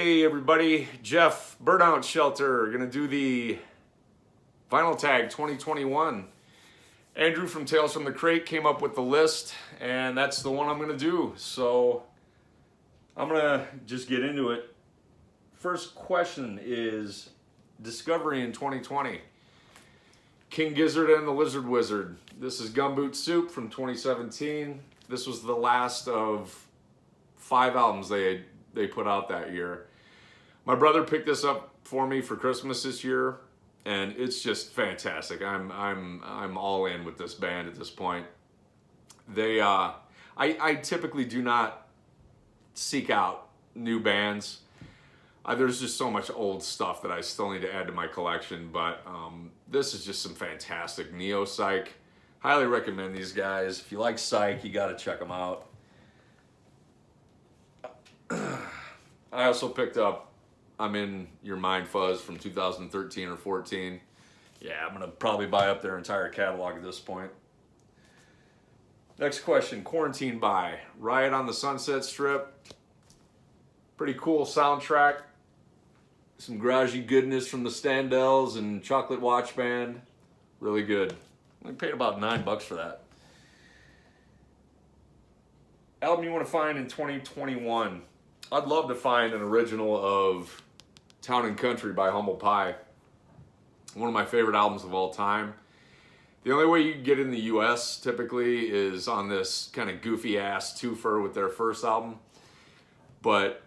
Hey everybody, Jeff, Burnout Shelter, gonna do the Vinyl Tag 2021. Andrew from Tales from the Crate came up with the list, and that's the one I'm gonna do. So I'm gonna just get into it. First question is Discovery in 2020. King Gizzard and the Lizard Wizard. This is Gumboot Soup from 2017. This was the last of 5 albums they put out that year. My brother picked this up for me for Christmas this year, and it's just fantastic. I'm all in with this band at this point. I typically do not seek out new bands. There's just so much old stuff that I still need to add to my collection, but this is just some fantastic neo-psych. Highly recommend these guys. If you like psych, you gotta check them out. I also picked up I'm in Your Mind Fuzz from 2013 or 14. Yeah, I'm gonna probably buy up their entire catalog at this point. Next question, Quarantine by Riot on the Sunset Strip. Pretty cool soundtrack. Some garagey goodness from the Standells and Chocolate Watch Band. Really good. I paid about $9 for that. Album you want to find in 2021. I'd love to find an original of Town and Country by Humble Pie. One of my favorite albums of all time. The only way you can get in the US typically is on this kind of goofy ass twofer with their first album. But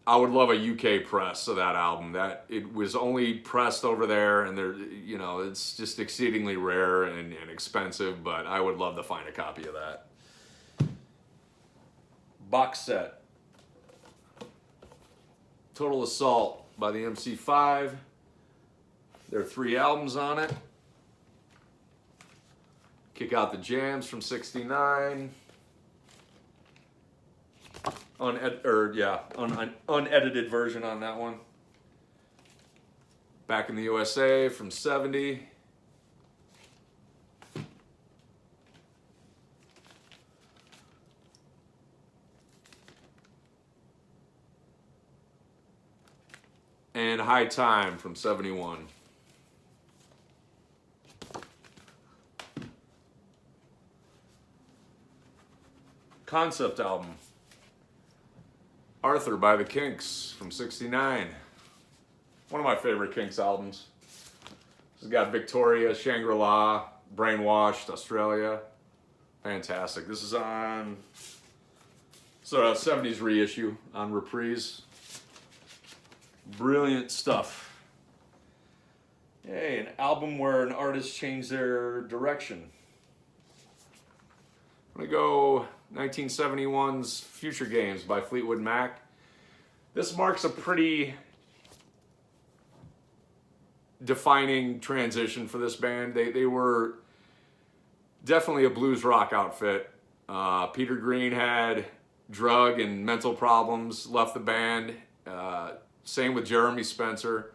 I would love a UK press of that album. That it was only pressed over there, and it's just exceedingly rare and expensive, but I would love to find a copy of that. Box set. Total Assault by the MC5. There are 3 albums on it. Kick Out the Jams from '69. Unedited version on that one. Back in the USA from '70. And High Time from '71. Concept album. Arthur by the Kinks from '69. One of my favorite Kinks albums. This has got Victoria, Shangri-La, Brainwashed, Australia. Fantastic. This is on a 70s reissue on Reprise. Brilliant stuff. Hey, an album where an artist changed their direction. I'm gonna go 1971's Future Games by Fleetwood Mac. This marks a pretty defining transition for this band. They were definitely a blues rock outfit. Peter Green had drug and mental problems, left the band. Same with Jeremy Spencer.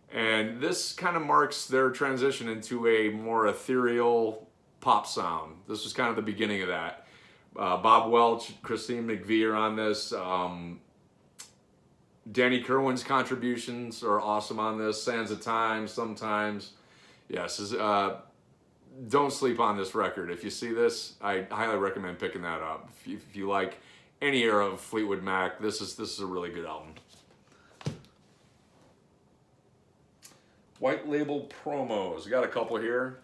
And this kind of marks their transition into a more ethereal pop sound. This was kind of the beginning of that. Bob Welch, Christine McVie are on this. Danny Kerwin's contributions are awesome on this. Sands of Time, sometimes. Yes, don't sleep on this record. If you see this, I highly recommend picking that up. If you like any era of Fleetwood Mac, this is a really good album. White label promos. We got a couple here.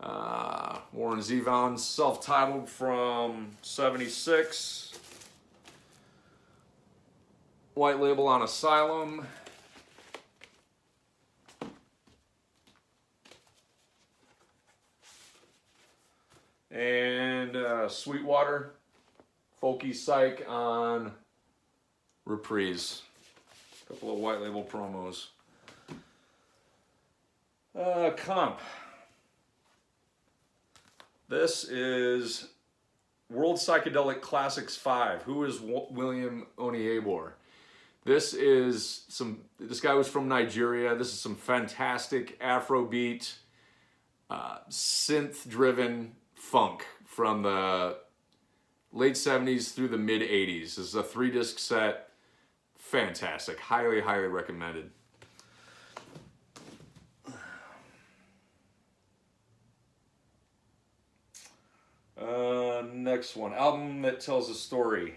Warren Zevon's self-titled from '76. White label on Asylum. And Sweetwater, Folky Psych on Reprise. A couple of white label promos. Comp. This is World Psychedelic Classics 5. Who is William Oniebor? This guy was from Nigeria. This is some fantastic Afrobeat, synth-driven funk from the late 70s through the mid 80s. This is a 3-disc set. fantastic. Highly, highly recommended. Next one, album that tells a story.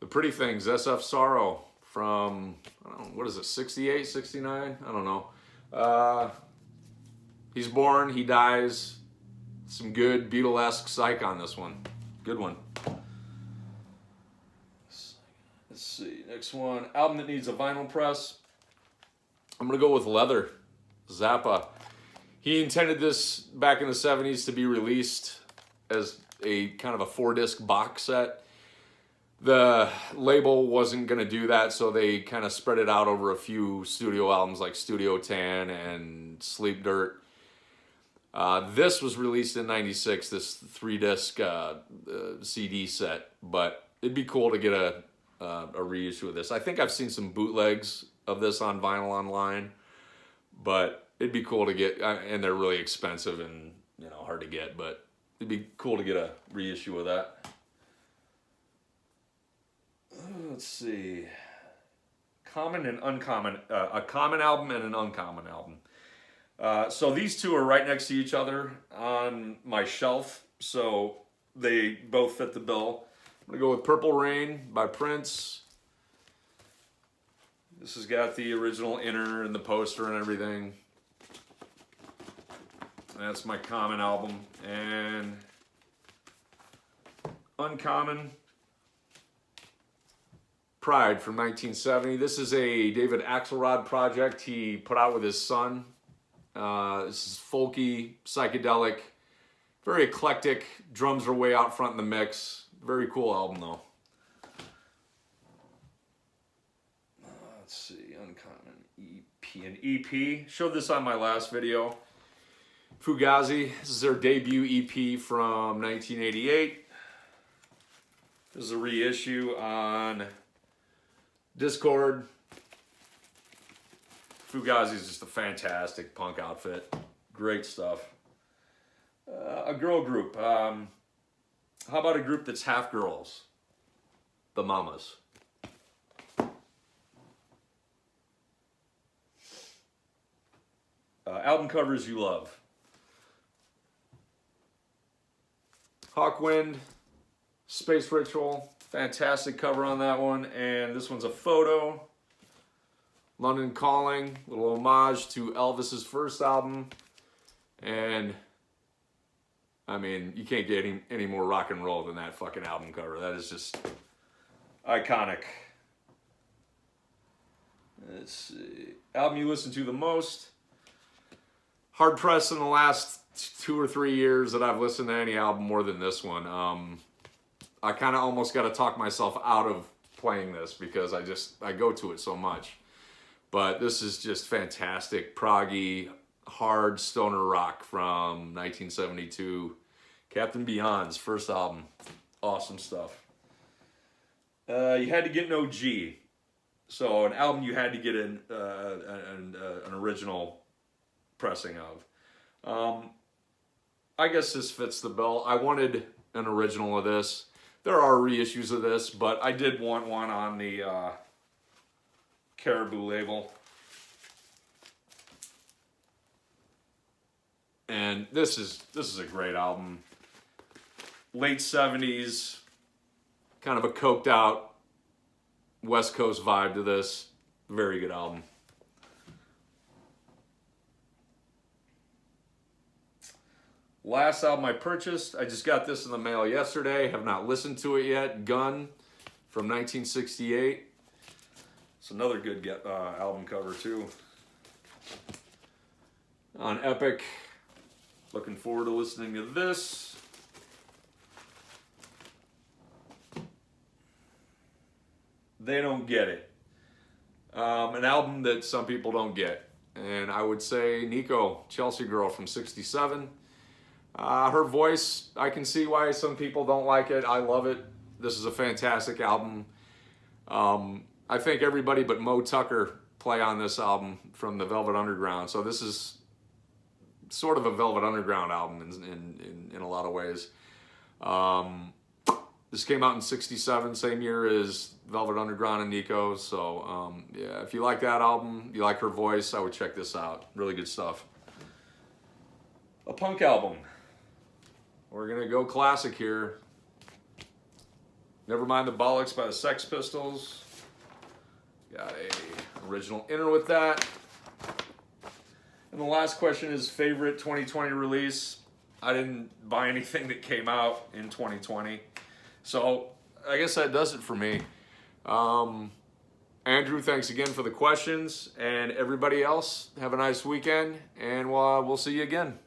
The Pretty Things, SF Sorrow from, I don't know, what is it, 68, 69? I don't know. He's born, he dies. Some good Beatlesque psych on this one. Good one. Let's see, next one, album that needs a vinyl press. I'm gonna go with Leather, Zappa. He intended this back in the 70s to be released as a kind of a 4-disc box set. The label wasn't going to do that, so they kind of spread it out over a few studio albums like Studio Tan and Sleep Dirt. This was released in '96, this 3-disc CD set, but it'd be cool to get a reissue of this. I think I've seen some bootlegs of this on vinyl online, but it'd be cool to get, and they're really expensive and hard to get, but it'd be cool to get a reissue of that. Let's see. Common and uncommon. A common album and an uncommon album. So these two are right next to each other on my shelf, so they both fit the bill. I'm going to go with Purple Rain by Prince. This has got the original inner and the poster and everything. That's my common album. And uncommon, Pride from 1970. This is a David Axelrod project he put out with his son. This is folky, psychedelic, very eclectic. Drums are way out front in the mix. Very cool album though. Let's see, uncommon EP. An EP. Showed this on my last video. Fugazi. This is their debut EP from 1988. This is a reissue on Discord. Fugazi is just a fantastic punk outfit. Great stuff. A girl group. How about a group that's half girls? The Mamas. Album covers you love. Hawkwind, Space Ritual. Fantastic cover on that one. And this one's a photo. London Calling, little homage to Elvis's first album. And I mean, you can't get any more rock and roll than that fucking album cover. That is just iconic. Let's see. Album you listen to the most. Hard pressed in the last 2 or 3 years that I've listened to any album more than this one. I kind of almost got to talk myself out of playing this because I go to it so much. But this is just fantastic, proggy, hard stoner rock from 1972. Captain Beyond's first album. Awesome stuff. You had to get an OG. So an album you had to get an original pressing of. I guess this fits the bill. I wanted an original of this. There are reissues of this, but I did want one on the Caribou label. And this is a great album. Late 70s, kind of a coked out West Coast vibe to this. Very good album. Last album I purchased, I just got this in the mail yesterday, have not listened to it yet. Gun from 1968. It's another good album cover too. On Epic. Looking forward to listening to this. They Don't Get It. An album that some people don't get. And I would say Nico, Chelsea Girl from 67. Her voice, I can see why some people don't like it. I love it. This is a fantastic album. I think everybody but Mo Tucker play on this album from the Velvet Underground. So this is sort of a Velvet Underground album in a lot of ways. This came out in '67, same year as Velvet Underground and Nico. So yeah, if you like that album, you like her voice, I would check this out. Really good stuff. A punk album. We're gonna go classic here. Never Mind the Bollocks by the Sex Pistols. Got a original inner with that. And the last question is favorite 2020 release. I didn't buy anything that came out in 2020. So I guess that does it for me. Andrew, thanks again for the questions. And everybody else, have a nice weekend. And we'll see you again.